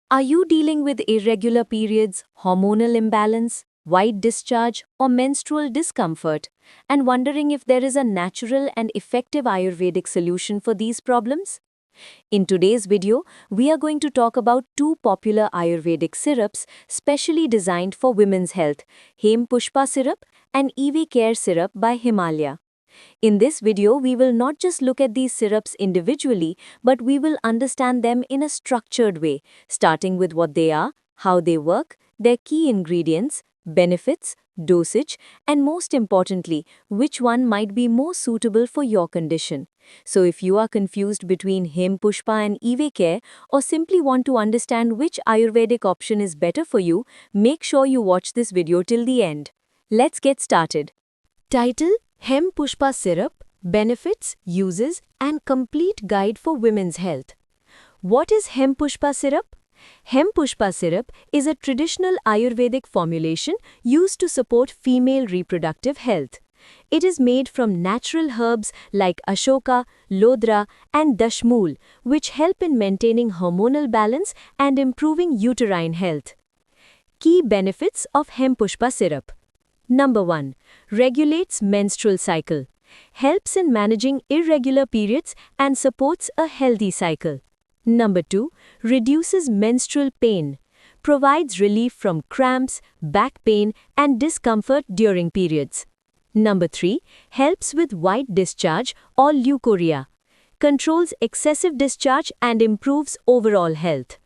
Are you dealing with irregular periods, hormonal imbalance, white discharge, or menstrual discomfort, and wondering if there is a natural and effective Ayurvedic solution for these problems? In today's video, we are going to talk about two popular Ayurvedic syrups specially designed for women's health, Hem Pushpa syrup and EV Care syrup by Himalaya. In this video, we will not just look at these syrups individually, but we will understand them in a structured way, starting with what they are, how they work, their key ingredients, benefits, dosage, and most importantly, which one might be more suitable for your condition. So if you are confused between Hem Pushpa and EV Care or simply want to understand which Ayurvedic option is better for you, make sure you watch this video till the end. Let's get started. Title: Hem Pushpa Syrup, Benefits, Uses, and Complete Guide for Women's Health. What is Hem Pushpa Syrup? Hem Pushpa Syrup is a traditional Ayurvedic formulation used to support female reproductive health. It is made from natural herbs like Ashoka, Lodra, and Dashmul, which help in maintaining hormonal balance and improving uterine health. Key benefits of Hem Pushpa Syrup. Number 1. Regulates menstrual cycle. Helps in managing irregular periods and supports a healthy cycle. Number 2. Reduces menstrual pain. Provides relief from cramps, back pain, and discomfort during periods. Number 3. Helps with white discharge or leukorrhea. Controls excessive discharge and improves overall health.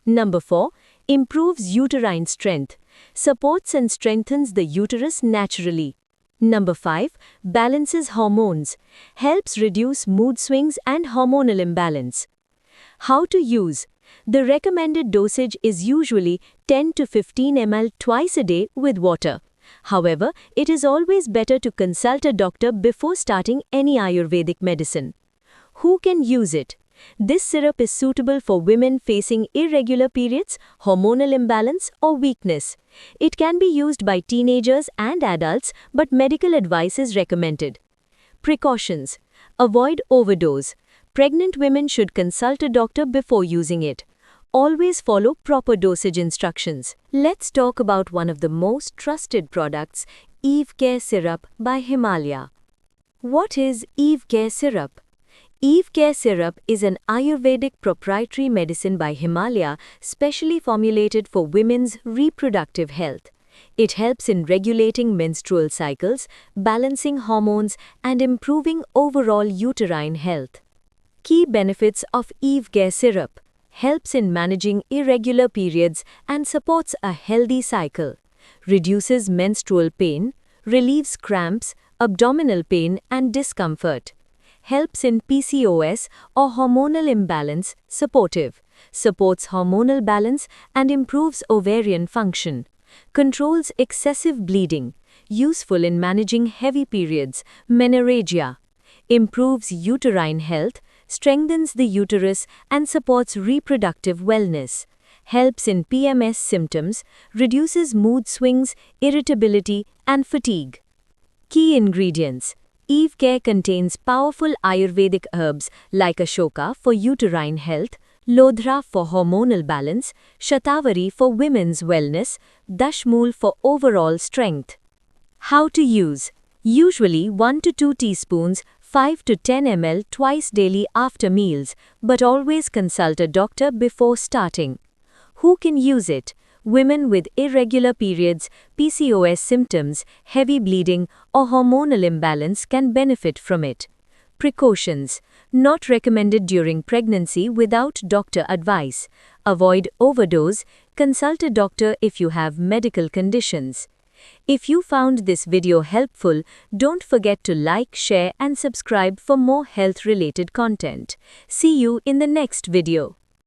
Number 4. Improves uterine strength. Supports and strengthens the uterus naturally. Number 5. Balances hormones. Helps reduce mood swings and hormonal imbalance. How to use? The recommended dosage is usually 10 to 15 ml twice a day with water. However, it is always better to consult a doctor before starting any Ayurvedic medicine. Who can use it? This syrup is suitable for women facing irregular periods, hormonal imbalance, or weakness. It can be used by teenagers and adults, but medical advice is recommended. Precautions. Avoid overdose. Pregnant women should consult a doctor before using it. Always follow proper dosage instructions. Let's talk about one of the most trusted products, EV Care syrup by Himalaya. What is EV Care syrup? EV Care syrup is an Ayurvedic proprietary medicine by Himalaya specially formulated for women's reproductive health. It helps in regulating menstrual cycles, balancing hormones, and improving overall uterine health. Key benefits of EV Care syrup: helps in managing irregular periods and supports a healthy cycle, reduces menstrual pain, relieves cramps, abdominal pain, and discomfort. Helps in PCOS or hormonal imbalance, supportive, supports hormonal balance and improves ovarian function, controls excessive bleeding, useful in managing heavy periods, menorrhagia, improves uterine health, strengthens the uterus and supports reproductive wellness, helps in PMS symptoms, reduces mood swings, irritability and fatigue. Key ingredients. EV Care contains powerful Ayurvedic herbs like Ashoka for uterine health, Lodra for hormonal balance, Shatavari for women's wellness, Dashmul for overall strength. How to use? Usually 1 to 2 teaspoons, 5 to 10 ml twice daily after meals, but always consult a doctor before starting. Who can use it? Women with irregular periods, PCOS symptoms, heavy bleeding, or hormonal imbalance can benefit from it. Precautions. Not recommended during pregnancy without doctor advice. Avoid overdose. Consult a doctor if you have medical conditions. If you found this video helpful, don't forget to like, share, and subscribe for more health-related content. See you in the next video.